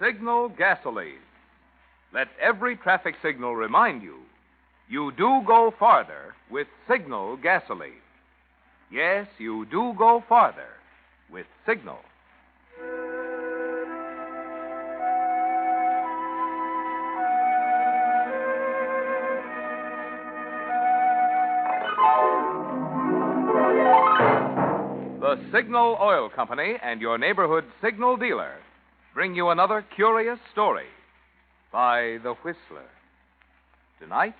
Signal gasoline. Let every traffic signal remind you, you do go farther with Signal gasoline. Yes, you do go farther with Signal. The Signal Oil Company and your neighborhood Signal dealer bring you another curious story by The Whistler. Tonight,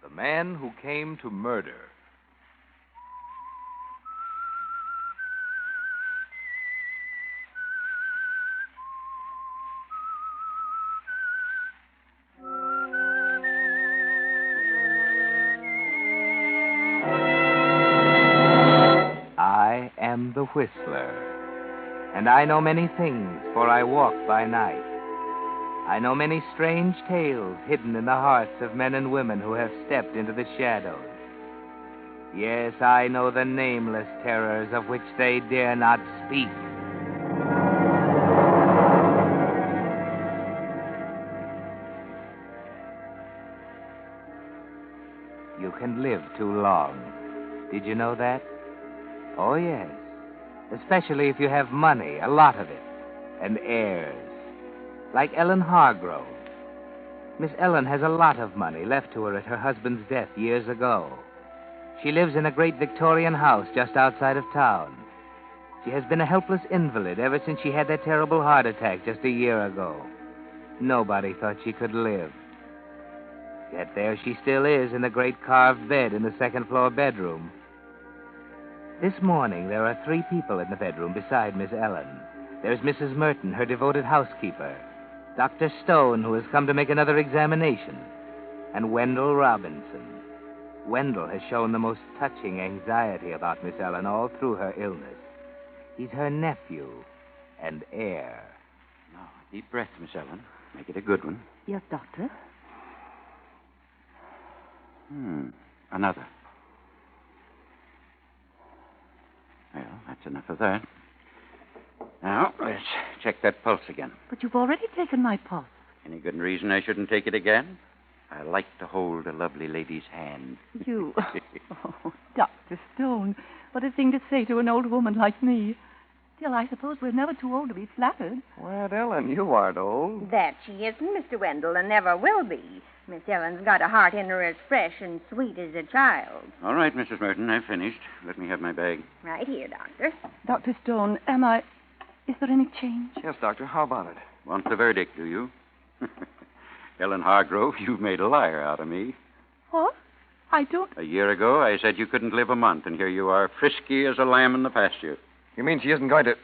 The Man Who Came to Murder. I am the Whistler, and I know many things, for I walk by night. I know many strange tales hidden in the hearts of men and women who have stepped into the shadows. Yes, I know the nameless terrors of which they dare not speak. You can live too long. Did you know that? Oh, yes. Especially if you have money, a lot of it, and heirs. Like Helen Hargrove. Miss Helen has a lot of money left to her at her husband's death years ago. She lives in a great Victorian house just outside of town. She has been a helpless invalid ever since she had that terrible heart attack just a year ago. Nobody thought she could live. Yet there she still is in the great carved bed in the second-floor bedroom. This morning, there are 3 people in the bedroom beside Miss Helen. There's Mrs. Merton, her devoted housekeeper, Dr. Stone, who has come to make another examination, and Wendell Robinson. Wendell has shown the most touching anxiety about Miss Helen all through her illness. He's her nephew and heir. Now, deep breath, Miss Helen. Make it a good one. Yes, Doctor. Another. Well, that's enough of that. Now, let's check that pulse again. But you've already taken my pulse. Any good reason I shouldn't take it again? I like to hold a lovely lady's hand. You? Oh, Dr. Stone, what a thing to say to an old woman like me. Still, I suppose we're never too old to be flattered. Well, Ellen, you aren't old. That she isn't, Mr. Wendell, and never will be. Miss Helen's got a heart in her as fresh and sweet as a child. All right, Mrs. Merton, I've finished. Let me have my bag. Right here, Doctor. Dr. Stone, is there any change? Yes, Doctor. How about it? Want the verdict, do you? Helen Hargrove, you've made a liar out of me. What? I don't... A year ago, I said you couldn't live a month, and here you are, frisky as a lamb in the pasture. You mean she isn't going to...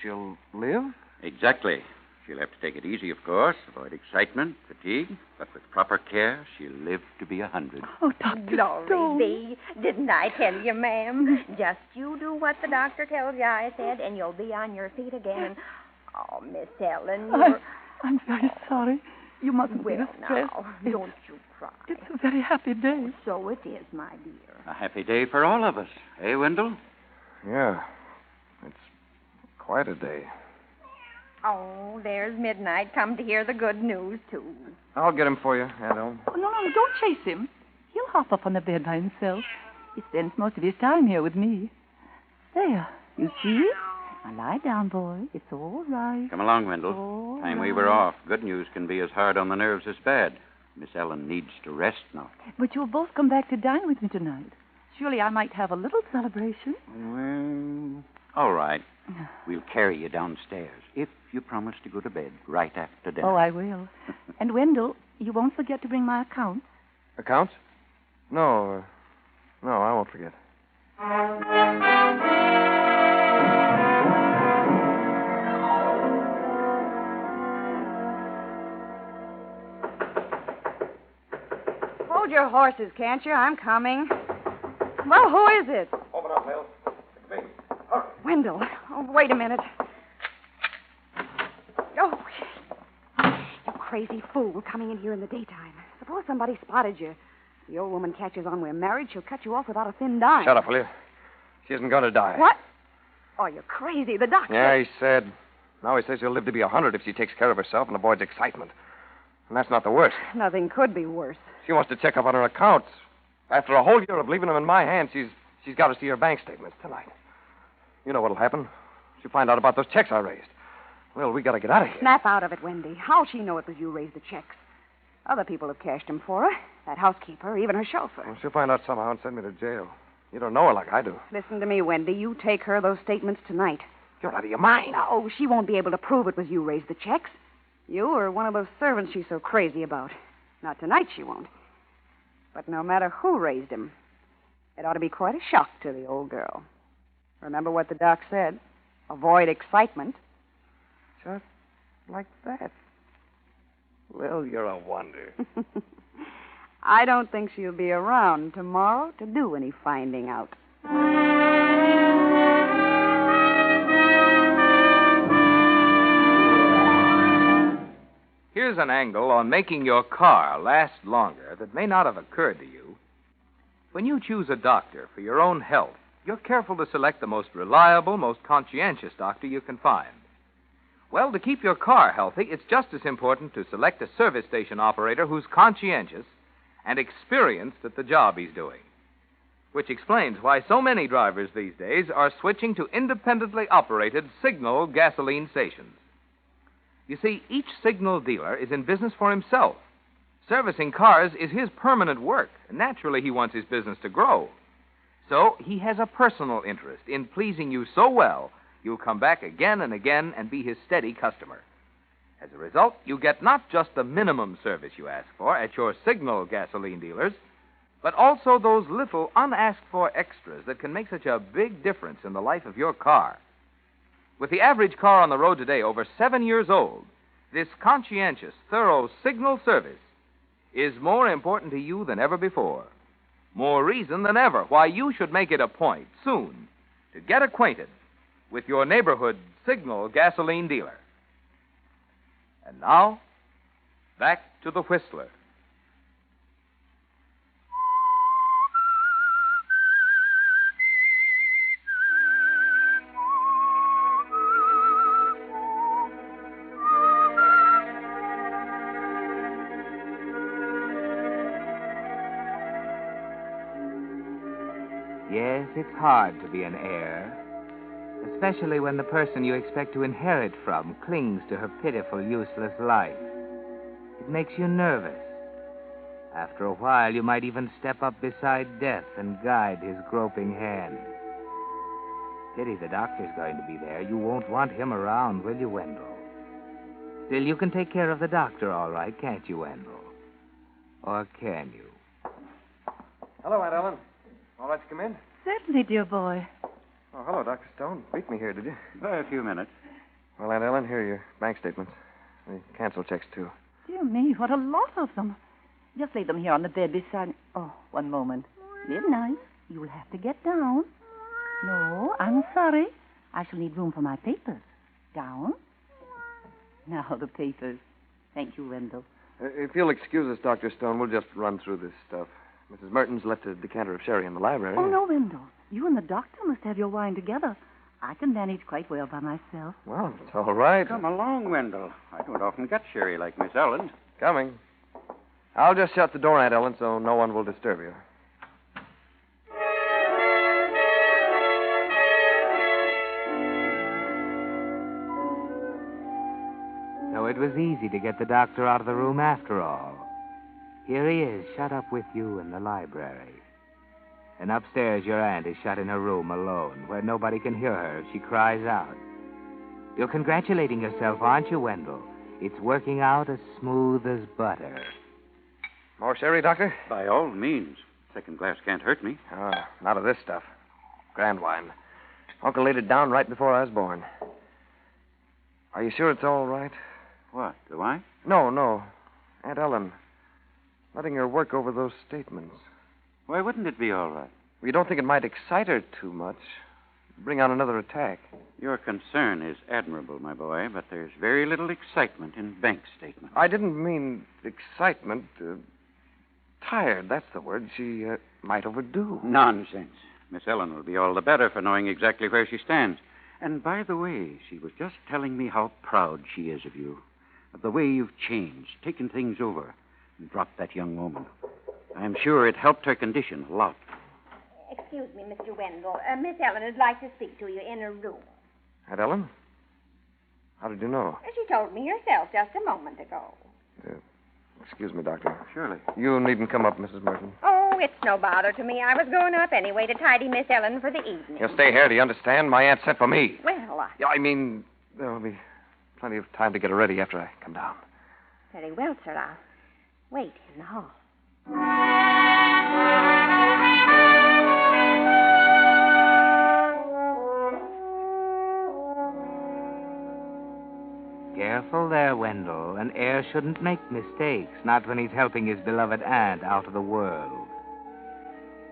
She'll live? Exactly. She'll have to take it easy, of course, avoid excitement, fatigue, but with proper care, she'll live to be 100. Oh, Dr. Glory Stone. be. Didn't I tell you, ma'am? Just you do what the doctor tells you, I said, and you'll be on your feet again. And, oh, Miss Helen, you're... I'm very sorry. You mustn't be Well, distressed. now, don't you cry. It's a very happy day. So it is, my dear. A happy day for all of us. Eh, Wendell? Yeah. It's quite a day. Oh, there's midnight. Come to hear the good news, too. I'll get him for you, Aunt Ellen. Oh, no, don't chase him. He'll hop up on the bed by himself. He spends most of his time here with me. There, you see? Now lie down, boy. It's all right. Come along, Wendell. All Time we were off. Good news can be as hard on the nerves as bad. Miss Helen needs to rest now. But you'll both come back to dine with me tonight. Surely I might have a little celebration. Well, all right. We'll carry you downstairs if you promise to go to bed right after dinner. Oh, I will. And, Wendell, you won't forget to bring my accounts. Accounts? No, I won't forget. Hold your horses, can't you? I'm coming. Well, who is it? Open up, Hale. It's me. Hurry. Wendell. Oh, wait a minute. Oh, you crazy fool coming in here in the daytime. Suppose somebody spotted you. The old woman catches on we're married, she'll cut you off without a thin dime. Shut up, will you? She isn't going to die. What? Oh, you're crazy. The doctor... Yeah, he said. Now he says she'll live to be 100 if she takes care of herself and avoids excitement. And that's not the worst. Nothing could be worse. She wants to check up on her accounts. After a whole year of leaving them in my hands, she's got to see her bank statements tonight. You know what'll happen. She'll find out about those checks I raised. Well, we got to get out of here. Snap out of it, Wendy. How'll she know it was you raised the checks? Other people have cashed them for her. That housekeeper, even her chauffeur. Well, she'll find out somehow and send me to jail. You don't know her like I do. Listen to me, Wendy. You take her those statements tonight. You're out of your mind. No, she won't be able to prove it was you raised the checks. You or one of those servants she's so crazy about. Not tonight, she won't. But no matter who raised them, it ought to be quite a shock to the old girl. Remember what the doc said. Avoid excitement. Just like that. Well, you're a wonder. I don't think she'll be around tomorrow to do any finding out. Here's an angle on making your car last longer that may not have occurred to you. When you choose a doctor for your own health, you're careful to select the most reliable, most conscientious doctor you can find. Well, to keep your car healthy, it's just as important to select a service station operator who's conscientious and experienced at the job he's doing. Which explains why so many drivers these days are switching to independently operated Signal gasoline stations. You see, each Signal dealer is in business for himself. Servicing cars is his permanent work, and naturally he wants his business to grow. So he has a personal interest in pleasing you so well, you'll come back again and again and be his steady customer. As a result, you get not just the minimum service you ask for at your Signal gasoline dealers, but also those little unasked-for extras that can make such a big difference in the life of your car. With the average car on the road today over 7 years old, this conscientious, thorough Signal service is more important to you than ever before. More reason than ever why you should make it a point soon to get acquainted with your neighborhood Signal gasoline dealer. And now, back to the Whistler. Yes, it's hard to be an heir, especially when the person you expect to inherit from clings to her pitiful, useless life. It makes you nervous. After a while, you might even step up beside death and guide his groping hand. Pity the doctor's going to be there. You won't want him around, will you, Wendell? Still, you can take care of the doctor all right, can't you, Wendell? Or can you? Hello, Aunt Ellen. All right to come in? Certainly, dear boy. Oh, hello, Dr. Stone. Beat me here, did you? By a few minutes. Well, Aunt Ellen, here are your bank statements. The cancel checks, too. Dear me, what a lot of them. Just lay them here on the bed beside me. Oh, one moment. Live nice. You'll have to get down. No, I'm sorry. I shall need room for my papers. Down. Now, the papers. Thank you, Wendell. If you'll excuse us, Dr. Stone, we'll just run through this stuff. Mrs. Merton's left a decanter of sherry in the library. Oh, no, Wendell. You and the doctor must have your wine together. I can manage quite well by myself. Well, it's all right. Come along, Wendell. I don't often get sherry like Miss Helen. Coming. I'll just shut the door, Aunt Ellen, so no one will disturb you. So it was easy to get the doctor out of the room after all. Here he is, shut up with you in the library. And upstairs, your aunt is shut in her room alone, where nobody can hear her if she cries out. You're congratulating yourself, aren't you, Wendell? It's working out as smooth as butter. More sherry, Doctor? By all means. Second glass can't hurt me. Oh, not of this stuff. Grand wine. Uncle laid it down right before I was born. Are you sure it's all right? What, do I? No. Aunt Ellen. Letting her work over those statements. Why wouldn't it be all right? You don't think it might excite her too much? Bring on another attack. Your concern is admirable, my boy, but there's very little excitement in bank statements. I didn't mean excitement. Tired, that's the word. She might overdo. Nonsense. Miss Helen will be all the better for knowing exactly where she stands. And by the way, she was just telling me how proud she is of you, of the way you've changed, taken things over, and dropped that young woman. I'm sure it helped her condition a lot. Excuse me, Mr. Wendell. Miss Helen would like to speak to you in her room. Aunt Ellen? How did you know? She told me herself just a moment ago. Excuse me, Doctor. Surely. You needn't come up, Mrs. Merton. Oh, it's no bother to me. I was going up anyway to tidy Miss Helen for the evening. You stay here, do you understand? My aunt sent for me. Well, Yeah, I mean, there'll be plenty of time to get her ready after I come down. very well, sir. I'll wait in the hall. Careful there, Wendell. An heir shouldn't make mistakes, not when he's helping his beloved aunt out of the world.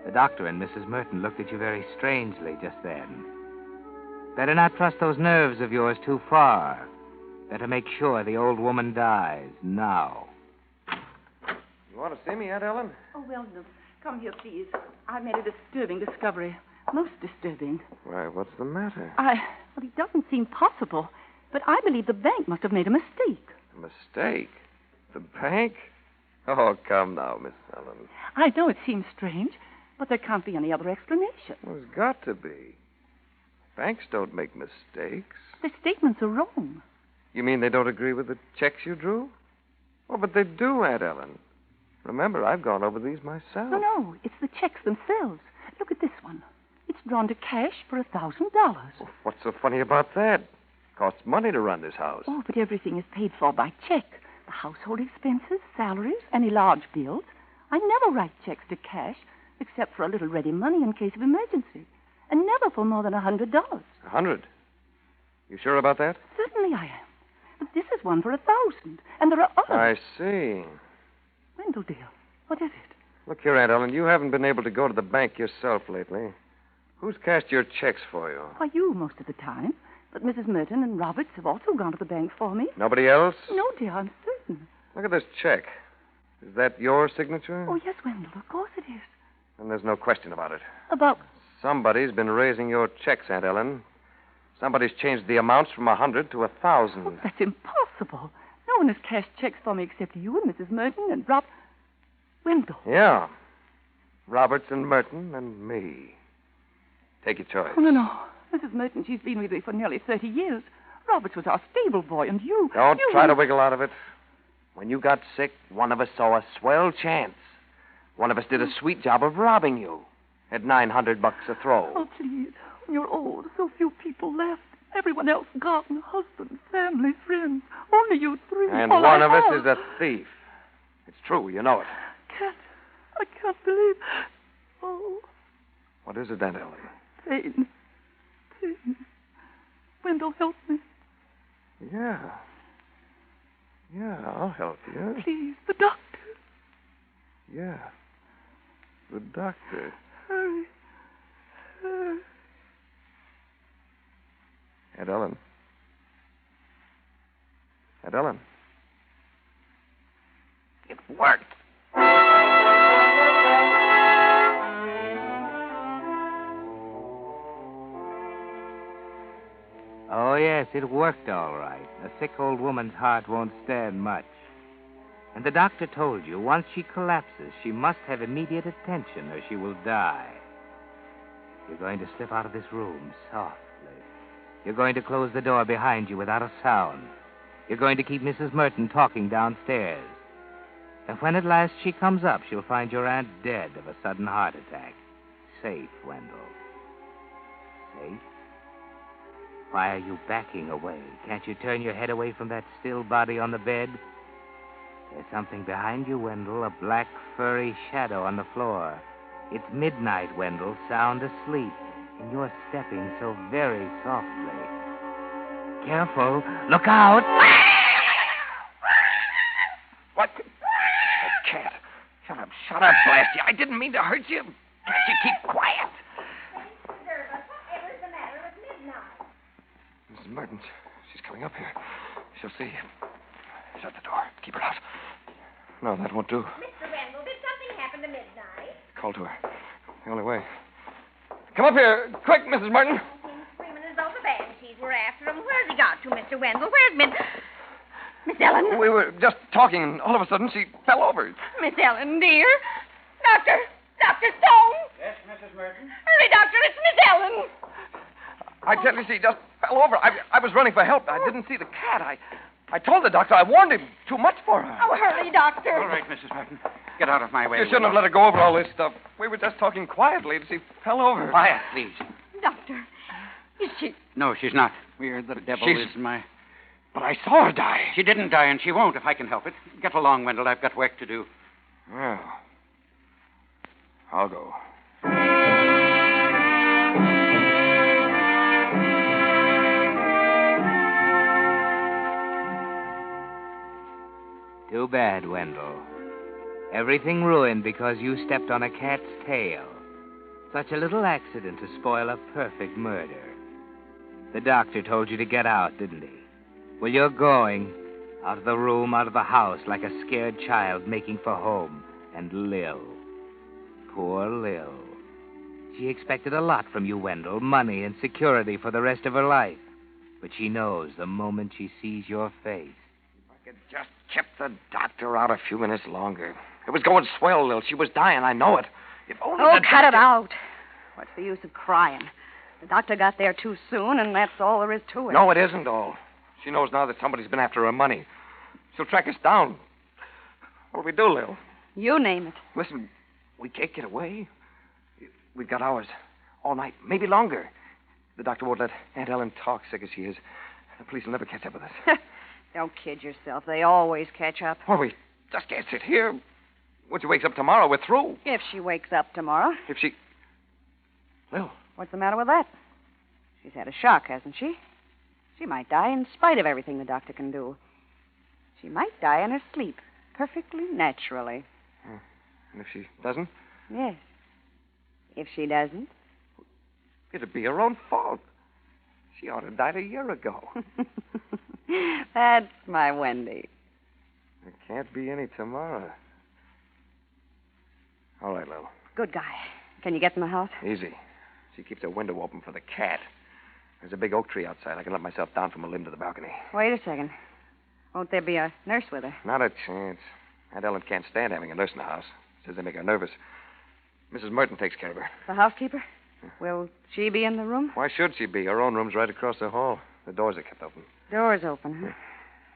The doctor and Mrs. Merton looked at you very strangely just then. Better not trust those nerves of yours too far. Better make sure the old woman dies now. You want to see me, Aunt Ellen? Oh, well, no. Come here, please. I made a disturbing discovery. Most disturbing. Why, what's the matter? Well, it doesn't seem possible, but I believe the bank must have made a mistake. A mistake? The bank? Oh, come now, Miss Helen. I know it seems strange, but there can't be any other explanation. Well, there's got to be. Banks don't make mistakes. The statements are wrong. You mean they don't agree with the checks you drew? Oh, but they do, Aunt Ellen. Remember, I've gone over these myself. No, it's the checks themselves. Look at this one. It's drawn to cash for $1,000. Well, what's so funny about that? Costs money to run this house. Oh, but everything is paid for by check. The household expenses, salaries, any large bills. I never write checks to cash, except for a little ready money in case of emergency. And never for more than $100. 100? You sure about that? Certainly I am. But this is one for $1,000, and there are others. I see. Wendell, dear, what is it? Look here, Aunt Ellen, you haven't been able to go to the bank yourself lately. Who's cashed your checks for you? Why, you most of the time. But Mrs. Merton and Roberts have also gone to the bank for me. Nobody else? No, dear, I'm certain. Look at this check. Is that your signature? Oh, yes, Wendell, of course it is. And there's no question about it. About... Somebody's been raising your checks, Aunt Ellen. Somebody's changed the amounts from 100 to 1,000. Oh, that's impossible. No one has cashed checks for me except you and Mrs. Merton and Wendell. Yeah. Roberts and Merton and me. Take your choice. Oh, no. Mrs. Merton, she's been with me for nearly 30 years. Roberts was our stable boy, and you... Don't try to wiggle out of it. When you got sick, one of us saw a swell chance. One of us did a sweet job of robbing you. At $900 a throw. Oh, please. When you're old, so few people left. Everyone else gone. Husbands, family, friends. Only you three. And all one I of us have. is a thief. It's true, you know it. I can't believe... Oh, What is it, Aunt Ellen? pain. Wendell, help me. Yeah. Yeah, I'll help you. Please, the doctor. Yeah. The doctor. Hurry. Aunt Ellen. Aunt Ellen. It worked. Oh, yes, it worked all right. A sick old woman's heart won't stand much. And the doctor told you once she collapses, she must have immediate attention or she will die. You're going to slip out of this room softly. You're going to close the door behind you without a sound. You're going to keep Mrs. Merton talking downstairs. And when at last she comes up, she'll find your aunt dead of a sudden heart attack. Safe, Wendell. Safe? Why are you backing away? Can't you turn your head away from that still body on the bed? There's something behind you, Wendell, a black, furry shadow on the floor. It's midnight, Wendell, sound asleep, and you're stepping so very softly. Careful. Look out! What? Oh, cat. Shut up, blast you. I didn't mean to hurt you. Can't you keep quiet? Whatever's the matter with midnight? Mrs. Merton, she's coming up here. She'll see. Shut the door. Keep her out. No, that won't do. Mr. Wendell, did something happen to midnight? Call to her. The only way. Come up here. Quick, Mrs. Merton. She's screaming as though the banshees we're after him. Where's he got to, Mr. Wendell? Where's Miss Helen? We were just talking, and all of a sudden she fell over. Miss Helen, dear. Dr. Stone. Yes, Mrs. Merton? Hurry, Doctor, it's Miss Helen. I tell you, she just fell over. I was running for help. I didn't see the cat. I told the doctor. I warned him. Too much for her. Oh, hurry, Doctor. All right, Mrs. Merton. Get out of my way. You shouldn't have let her go over all this stuff. We were just talking quietly, and she fell over. Quiet, please. Doctor, is she... No, she's not. We're the devil She's- is my... But I saw her die. She didn't die, and she won't if I can help it. Get along, Wendell. I've got work to do. Well, I'll go. Too bad, Wendell. Everything ruined because you stepped on a cat's tail. Such a little accident to spoil a perfect murder. The doctor told you to get out, didn't he? Well, you're going. Out of the room, out of the house, like a scared child making for home. And Lil. Poor Lil. She expected a lot from you, Wendell. Money and security for the rest of her life. But she knows the moment she sees your face. If I could just kept the doctor out a few minutes longer. It was going swell, Lil. She was dying, I know it. If only Oh, the cut it doctor- out. What's the use of crying? The doctor got there too soon, and that's all there is to it. No, it isn't all. She knows now that somebody's been after her money. She'll track us down. What'll we do, Lil? You name it. Listen, we can't get away. We've got hours. All night, maybe longer. The doctor won't let Aunt Helen talk, sick as she is. The police will never catch up with us. Don't kid yourself. They always catch up. Well, we just can't sit here. When she wakes up tomorrow, we're through. If she wakes up tomorrow. If she... Lil, What's the matter with that? She's had a shock, hasn't she? She might die in spite of everything the doctor can do. She might die in her sleep, perfectly naturally. and if she doesn't, Yes. If she doesn't. it'd be her own fault. She ought to have died a year ago. That's my Wendy. There can't be any tomorrow. All right, Lil. Good guy. Can you get in the house? Easy. She keeps her window open for the cat. There's a big oak tree outside. I can let myself down from a limb to the balcony. Wait a second. Won't there be a nurse with her? Not a chance. Aunt Ellen can't stand having a nurse in the house. Says they make her nervous. Mrs. Merton takes care of her. The housekeeper? Will she be in the room? Why should she be? Her own room's right across the hall. The doors are kept open. Door's open, huh?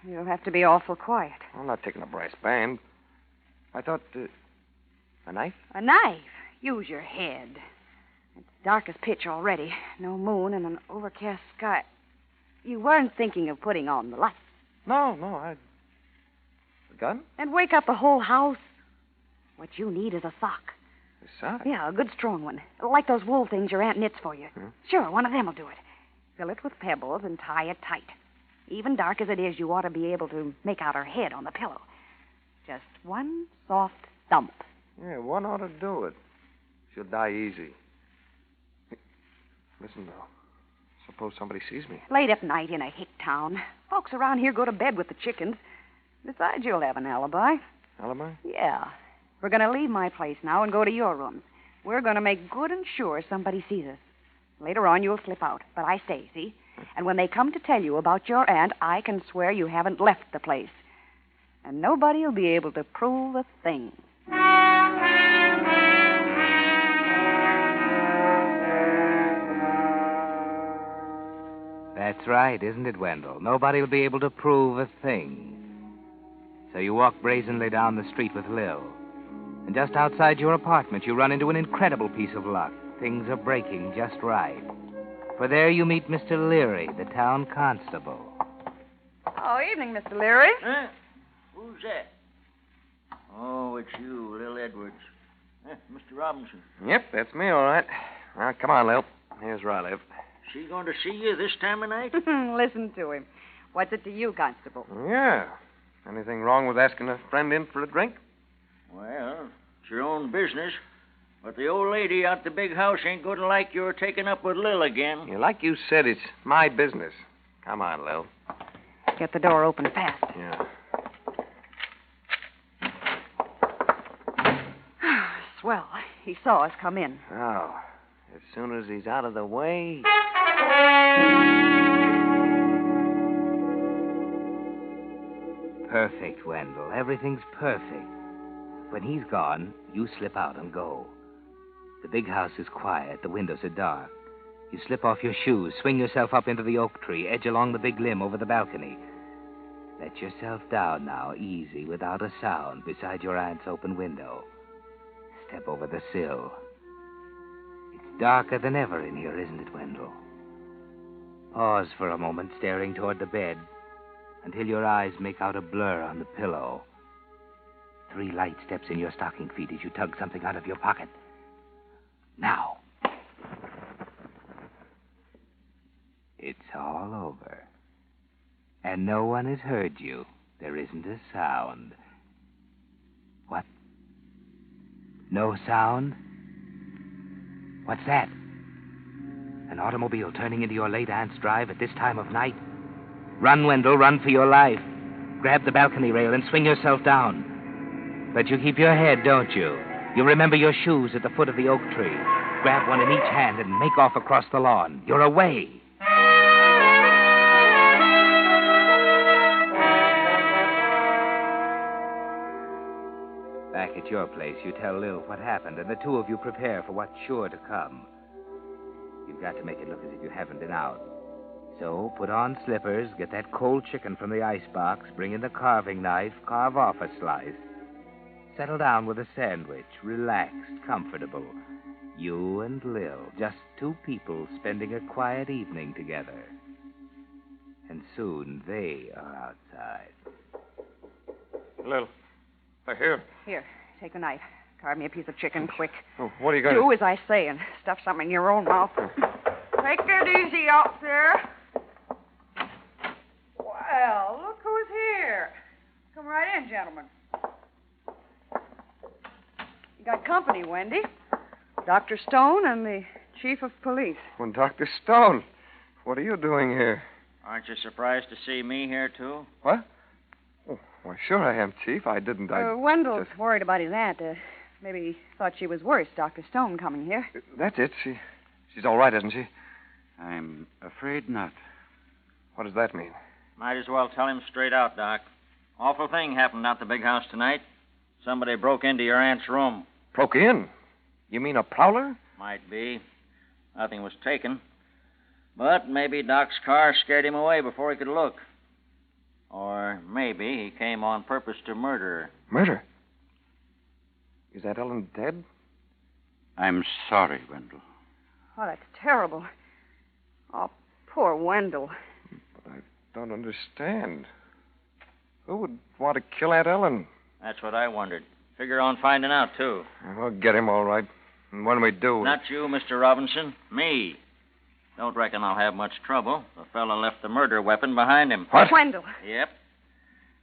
You'll have to be awful quiet. I'm not taking a brass band. I thought... a knife? A knife? Use your head. It's dark as pitch already. No moon and an overcast sky. You weren't thinking of putting on the light. No, A gun? And wake up the whole house. What you need is a sock. A sock? Yeah, a good strong one. Like those wool things your aunt knits for you. Hmm? Sure, one of them will do it. Fill it with pebbles and tie it tight. Even dark as it is, you ought to be able to make out her head on the pillow. Just one soft thump. Yeah, one ought to do it. She'll die easy. Listen, though. Suppose somebody sees me. Late at night in a hick town. Folks around here go to bed with the chickens. Besides, you'll have an alibi. Alibi? Yeah. We're going to leave my place now and go to your room. We're going to make good and sure somebody sees us. Later on, you'll slip out. But I stay, see? And when they come to tell you about your aunt, I can swear you haven't left the place. And nobody will be able to prove a thing. That's right, isn't it, Wendell? Nobody will be able to prove a thing. So you walk brazenly down the street with Lil. And just outside your apartment, you run into an incredible piece of luck. Things are breaking just right. For there you meet Mr. Leary, the town constable. Oh, evening, Mr. Leary. Huh? Who's that? Oh, it's you, Lil Edwards. Mr. Robinson. Yep, that's me, all right. Now, come on, Lil. Here's where I live. She going to see you this time of night? Listen to him. What's it to you, Constable? Yeah. Anything wrong with asking a friend in for a drink? Well, it's your own business. But the old lady out the big house ain't going to like your taking up with Lil again. Yeah, like you said, it's my business. Come on, Lil. Get the door open fast. Yeah. Swell. He saw us come in. Oh, as soon as he's out of the way... perfect, Wendell. Everything's perfect. When he's gone, you slip out and go. The big house is quiet. The windows are dark. You slip off your shoes, swing yourself up into the oak tree, edge along the big limb over the balcony. Let yourself down now, easy, without a sound, beside your aunt's open window. Step over the sill. It's darker than ever in here, isn't it, Wendell? Pause for a moment, staring toward the bed, until your eyes make out a blur on the pillow. 3 light steps in your stocking feet as you tug something out of your pocket. Now. It's all over. And no one has heard you. There isn't a sound. What? No sound? What's that? An automobile turning into your late aunt's drive at this time of night? Run, Wendell, run for your life. Grab the balcony rail and swing yourself down. But you keep your head, don't you? You remember your shoes at the foot of the oak tree. Grab one in each hand and make off across the lawn. You're away. Back at your place, you tell Lil what happened, and the two of you prepare for what's sure to come. You've got to make it look as if you haven't been out. So put on slippers, get that cold chicken from the icebox, bring in the carving knife, carve off a slice. Settle down with a sandwich, relaxed, comfortable. You and Lil, just 2 people spending a quiet evening together. And soon they are outside. Lil, here. Here, take the knife. Carve me a piece of chicken, quick. Oh, what are you going to do? As I say, and stuff something in your own mouth. Take it easy out there. Well, look who's here. Come right in, gentlemen. You got company, Wendy. Dr. Stone and the chief of police. Well, Dr. Stone, what are you doing here? Aren't you surprised to see me here, too? What? Oh, why, sure I am, Chief. I didn't. Wendell's worried about his aunt. Maybe he thought she was worse, Dr. Stone coming here. That's it. She's all right, isn't she? I'm afraid not. What does that mean? Might as well tell him straight out, Doc. Awful thing happened at the big house tonight. Somebody broke into your aunt's room. Broke in? You mean a prowler? Might be. Nothing was taken. But maybe Doc's car scared him away before he could look. Or maybe he came on purpose to murder her. Murder? Is that Ellen dead? I'm sorry, Wendell. Oh, that's terrible. Oh, poor Wendell. But I don't understand. Who would want to kill Aunt Ellen? That's what I wondered. Figure on finding out, too. We'll get him all right. And when we do... Not you, Mr. Robinson. Me. Don't reckon I'll have much trouble. The fella left the murder weapon behind him. What? Wendell. Yep.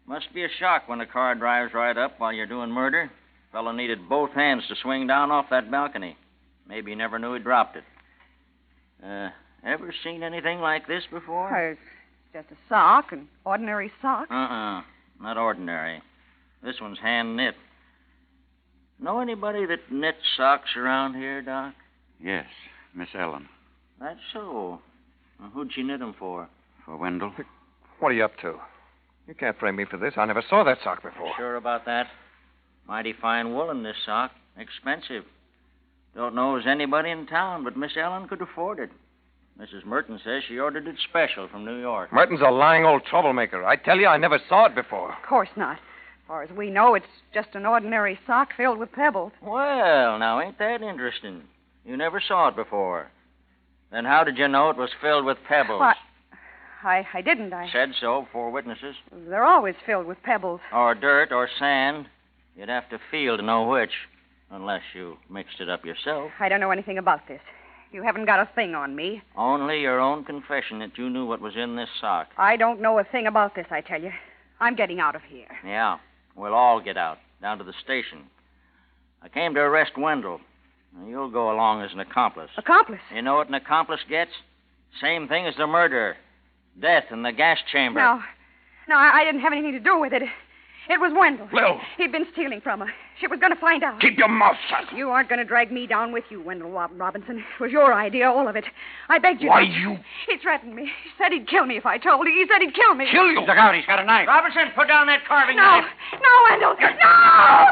Must be a shock when a car drives right up while you're doing murder. Fella needed both hands to swing down off that balcony. Maybe he never knew he dropped it. Ever seen anything like this before? It's just a sock, an ordinary sock. Not ordinary. This one's hand-knit. Know anybody that knits socks around here, Doc? Yes, Miss Helen. That's so. Well, who'd she knit them for? For Wendell. What are you up to? You can't frame me for this. I never saw that sock before. Sure about that? Mighty fine wool in this sock. Expensive. Don't know as anybody in town, but Miss Helen could afford it. Mrs. Merton says she ordered it special from New York. Merton's a lying old troublemaker. I tell you, I never saw it before. Of course not. As far as we know, it's just an ordinary sock filled with pebbles. Well, now, ain't that interesting? You never saw it before. Then how did you know it was filled with pebbles? What? I didn't. Said so before witnesses. They're always filled with pebbles. Or dirt or sand. You'd have to feel to know which, unless you mixed it up yourself. I don't know anything about this. You haven't got a thing on me. Only your own confession that you knew what was in this sock. I don't know a thing about this, I tell you. I'm getting out of here. Yeah, we'll all get out, down to the station. I came to arrest Wendell. Now, you'll go along as an accomplice. Accomplice? You know what an accomplice gets? Same thing as the murderer. Death in the gas chamber. No, I didn't have anything to do with it. It was Wendell. Lil. He'd been stealing from her. She was going to find out. Keep your mouth shut. You aren't going to drag me down with you, Wendell Robinson. It was your idea, all of it. I begged you Why, not. you... He threatened me. He said he'd kill me if I told. He said he'd kill me. Kill you? Look out, he's got a knife. Robinson, put down that carving No. knife. No, Wendell. No!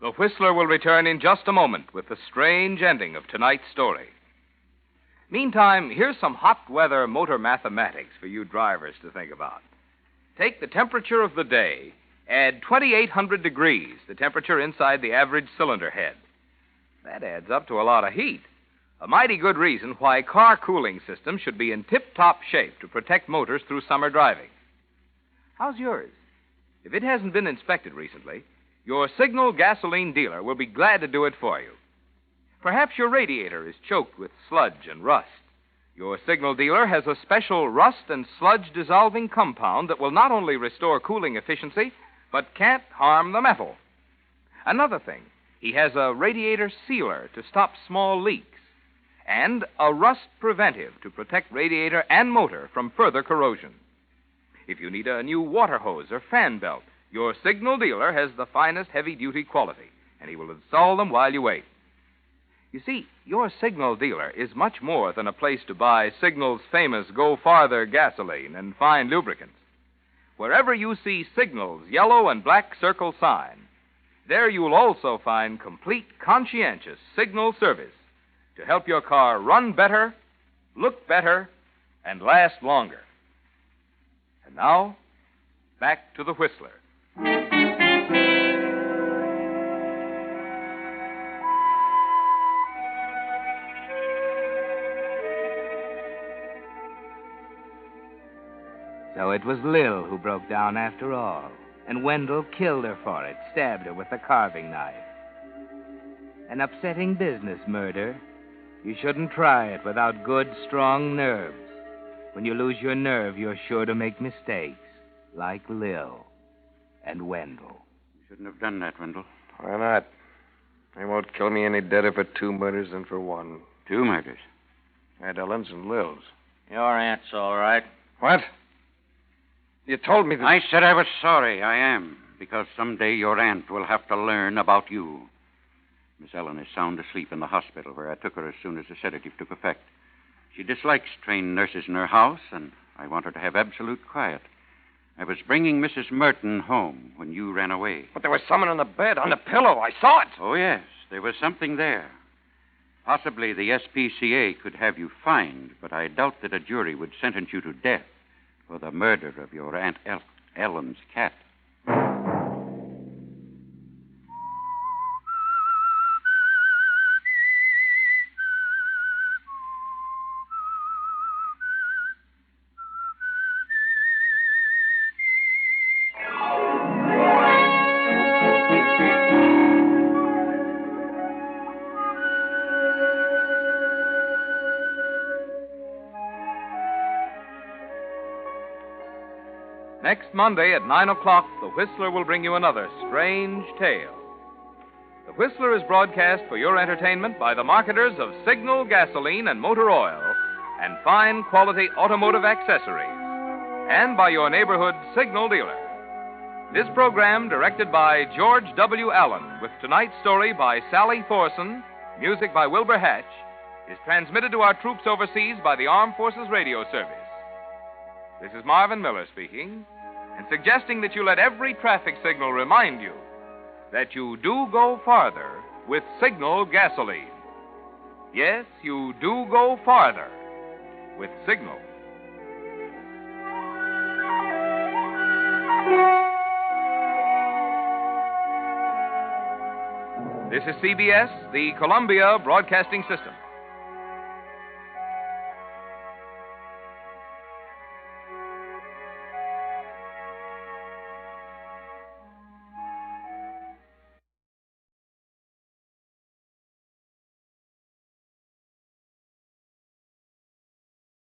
The Whistler will return in just a moment with the strange ending of tonight's story. Meantime, here's some hot weather motor mathematics for you drivers to think about. Take the temperature of the day, add 2,800 degrees, the temperature inside the average cylinder head. That adds up to a lot of heat. A mighty good reason why car cooling systems should be in tip-top shape to protect motors through summer driving. How's yours? If it hasn't been inspected recently, your Signal gasoline dealer will be glad to do it for you. Perhaps your radiator is choked with sludge and rust. Your Signal dealer has a special rust and sludge dissolving compound that will not only restore cooling efficiency, but can't harm the metal. Another thing, he has a radiator sealer to stop small leaks, and a rust preventive to protect radiator and motor from further corrosion. If you need a new water hose or fan belt, your Signal dealer has the finest heavy-duty quality, and he will install them while you wait. You see, your Signal dealer is much more than a place to buy Signal's famous Go Farther gasoline and fine lubricants. Wherever you see Signal's yellow and black circle sign, there you'll also find complete, conscientious Signal service to help your car run better, look better, and last longer. And now, back to the Whistler. So it was Lil who broke down after all, and Wendell killed her for it, stabbed her with a carving knife. An upsetting business, murder. You shouldn't try it without good, strong nerves. When you lose your nerve, you're sure to make mistakes, like Lil and Wendell. You shouldn't have done that, Wendell. Why not? They won't kill me any deader for 2 murders than for 1. 2 murders. Aunt Ellen's and Lil's. Your aunt's all right. What? You told me that... I said I was sorry. I am. Because someday your aunt will have to learn about you. Miss Helen is sound asleep in the hospital where I took her as soon as the sedative took effect. She dislikes trained nurses in her house, and I want her to have absolute quiet. I was bringing Mrs. Merton home when you ran away. But there was someone on the bed, on the pillow. I saw it. Oh, yes. There was something there. Possibly the SPCA could have you fined, but I doubt that a jury would sentence you to death for the murder of your Aunt Ellen's cat. Next Monday at 9 o'clock, The Whistler will bring you another strange tale. The Whistler is broadcast for your entertainment by the marketers of Signal gasoline and motor oil and fine quality automotive accessories, and by your neighborhood Signal dealer. This program, directed by George W. Allen, with tonight's story by Sally Thorson, music by Wilbur Hatch, is transmitted to our troops overseas by the Armed Forces Radio Service. This is Marvin Miller speaking, and suggesting that you let every traffic signal remind you that you do go farther with Signal gasoline. Yes, you do go farther with Signal. This is CBS, the Columbia Broadcasting System.